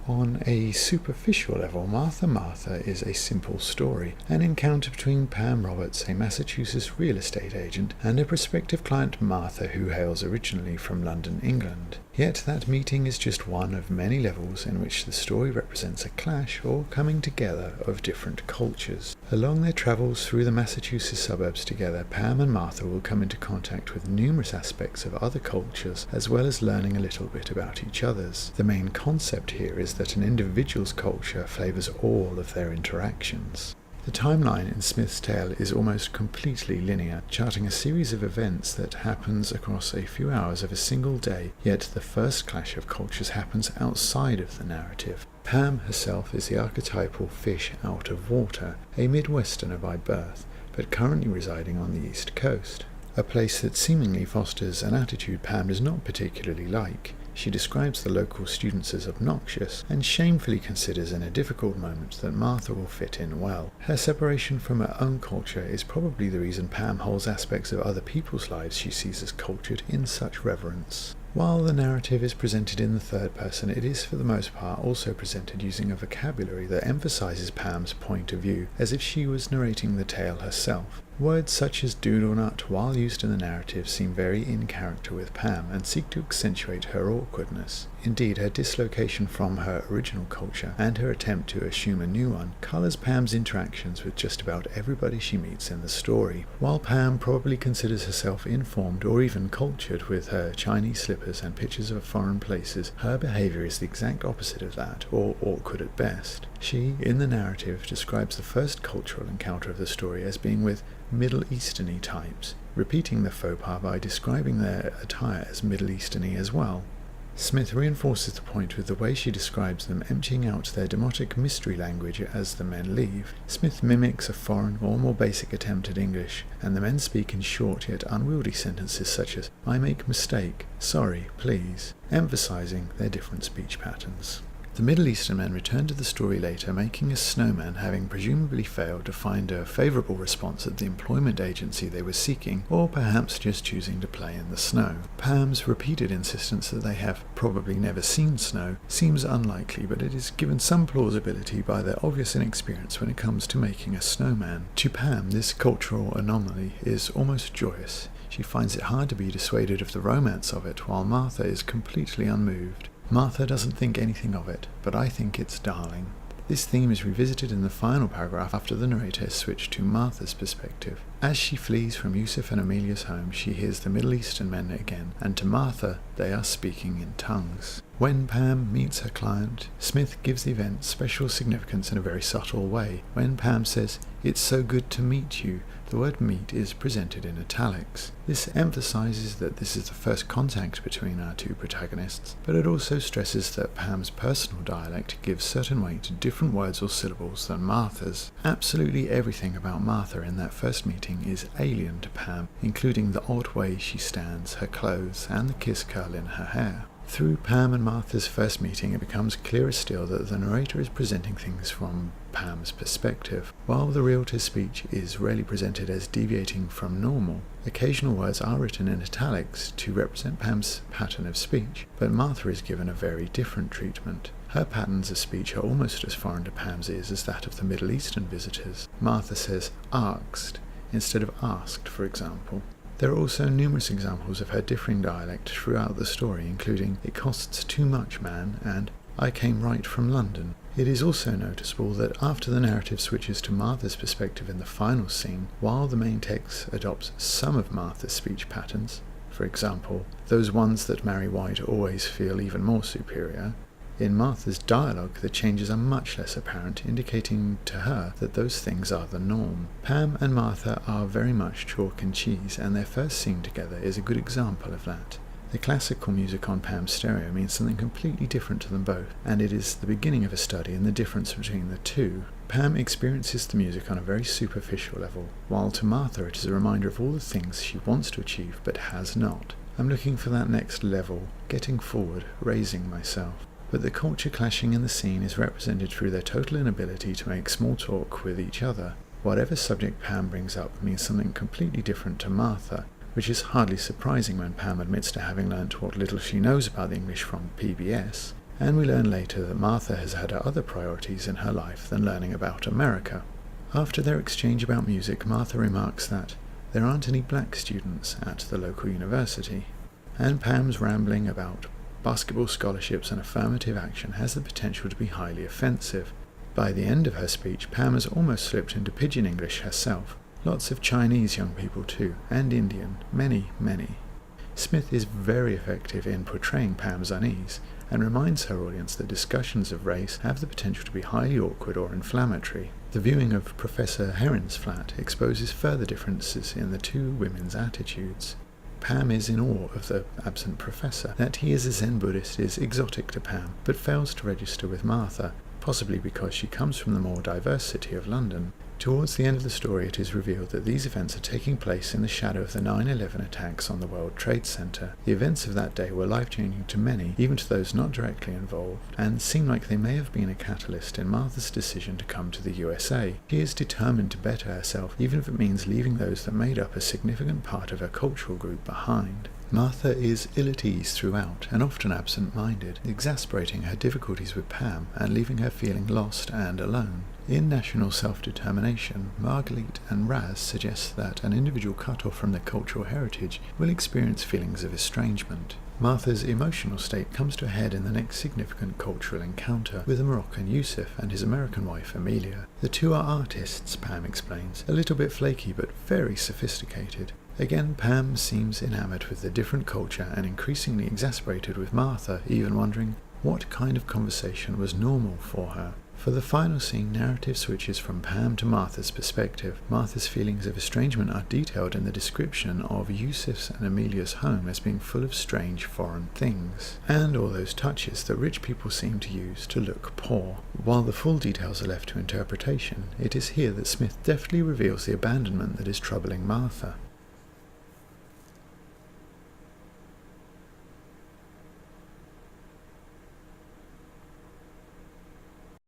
On a superficial level, Martha Martha is a simple story, an encounter between Pam Roberts, a Massachusetts real estate agent, and a prospective client Martha who hails originally from London, England. Yet that meeting is just one of many levels in which the story represents a clash or coming together of different cultures. Along their travels through the Massachusetts suburbs together, Pam and Martha will come into contact with numerous aspects of other cultures, as well as learning a little bit about each other's. The main concept here is that an individual's culture flavours all of their interactions. The timeline in Smith's tale is almost completely linear, charting a series of events that happens across a few hours of a single day, yet the first clash of cultures happens outside of the narrative. Pam herself is the archetypal fish out of water, a Midwesterner by birth, but currently residing on the East Coast, a place that seemingly fosters an attitude Pam does not particularly like. She describes the local students as obnoxious, and shamefully considers in a difficult moment that Martha will fit in well. Her separation from her own culture is probably the reason Pam holds aspects of other people's lives she sees as cultured in such reverence. While the narrative is presented in the third person, it is for the most part also presented using a vocabulary that emphasizes Pam's point of view, as if she was narrating the tale herself. Words such as dude or nut, while used in the narrative, seem very in character with Pam and seek to accentuate her awkwardness. Indeed, her dislocation from her original culture and her attempt to assume a new one colours Pam's interactions with just about everybody she meets in the story. While Pam probably considers herself informed or even cultured with her Chinese slippers and pictures of foreign places, her behaviour is the exact opposite of that, or awkward at best. She, in the narrative, describes the first cultural encounter of the story as being with Middle Eastern-y types, repeating the faux pas by describing their attire as Middle Eastern-y as well. Smith reinforces the point with the way she describes them emptying out their demotic mystery language as the men leave. Smith mimics a foreign or more basic attempt at English, and the men speak in short yet unwieldy sentences such as, "I make mistake," "sorry," "please," emphasizing their different speech patterns. The Middle Eastern men return to the story later, making a snowman, having presumably failed to find a favourable response at the employment agency they were seeking, or perhaps just choosing to play in the snow. Pam's repeated insistence that they have probably never seen snow seems unlikely, but it is given some plausibility by their obvious inexperience when it comes to making a snowman. To Pam, this cultural anomaly is almost joyous. She finds it hard to be dissuaded of the romance of it, while Martha is completely unmoved. Martha doesn't think anything of it, but I think it's darling. This theme is revisited in the final paragraph after the narrator has switched to Martha's perspective. As she flees from Yusuf and Amelia's home, she hears the Middle Eastern men again, and to Martha they are speaking in tongues. When Pam meets her client, Smith gives the event special significance in a very subtle way. When Pam says, "It's so good to meet you," the word meet is presented in italics. This emphasizes that this is the first contact between our two protagonists, but it also stresses that Pam's personal dialect gives certain weight to different words or syllables than Martha's. Absolutely everything about Martha in that first meeting is alien to Pam, including the odd way she stands, her clothes, and the kiss curl in her hair. Through Pam and Martha's first meeting, it becomes clearer still that the narrator is presenting things from Pam's perspective. While the realtor's speech is rarely presented as deviating from normal, occasional words are written in italics to represent Pam's pattern of speech, but Martha is given a very different treatment. Her patterns of speech are almost as foreign to Pam's ears as that of the Middle Eastern visitors. Martha says "asked" instead of "asked," for example. There are also numerous examples of her differing dialect throughout the story, including "it costs too much, man," and "I came right from London." It is also noticeable that after the narrative switches to Martha's perspective in the final scene, while the main text adopts some of Martha's speech patterns, for example, "those ones that marry white always feel even more superior," in Martha's dialogue the changes are much less apparent, indicating to her that those things are the norm. Pam and Martha are very much chalk and cheese, and their first scene together is a good example of that. The classical music on Pam's stereo means something completely different to them both, and it is the beginning of a study in the difference between the two. Pam experiences the music on a very superficial level, while to Martha it is a reminder of all the things she wants to achieve but has not. I'm looking for that next level, getting forward, raising myself. But the culture clashing in the scene is represented through their total inability to make small talk with each other. Whatever subject Pam brings up means something completely different to Martha, which is hardly surprising when Pam admits to having learnt what little she knows about the English from PBS, and we learn later that Martha has had other priorities in her life than learning about America. After their exchange about music, Martha remarks that there aren't any black students at the local university, and Pam's rambling about basketball scholarships and affirmative action has the potential to be highly offensive. By the end of her speech, Pam has almost slipped into pidgin English herself. Lots of Chinese young people too, and Indian, many. Smith is very effective in portraying Pam's unease, and reminds her audience that discussions of race have the potential to be highly awkward or inflammatory. The viewing of Professor Heron's flat exposes further differences in the two women's attitudes. Pam is in awe of the absent professor. That he is a Zen Buddhist is exotic to Pam, but fails to register with Martha, possibly because she comes from the more diverse city of London. Towards the end of the story, it is revealed that these events are taking place in the shadow of the 9/11 attacks on the World Trade Center. The events of that day were life-changing to many, even to those not directly involved, and seem like they may have been a catalyst in Martha's decision to come to the USA. She is determined to better herself, even if it means leaving those that made up a significant part of her cultural group behind. Martha is ill at ease throughout, and often absent-minded, exasperating her difficulties with Pam and leaving her feeling lost and alone. In National Self-Determination, Margalit and Raz suggest that an individual cut off from their cultural heritage will experience feelings of estrangement. Martha's emotional state comes to a head in the next significant cultural encounter with the Moroccan Yusuf and his American wife Amelia. The two are artists, Pam explains, a little bit flaky but very sophisticated. Again, Pam seems enamored with the different culture and increasingly exasperated with Martha, even wondering what kind of conversation was normal for her. For the final scene, narrative switches from Pam to Martha's perspective. Martha's feelings of estrangement are detailed in the description of Yusuf's and Amelia's home as being full of strange foreign things, and all those touches that rich people seem to use to look poor. While the full details are left to interpretation, it is here that Smith deftly reveals the abandonment that is troubling Martha.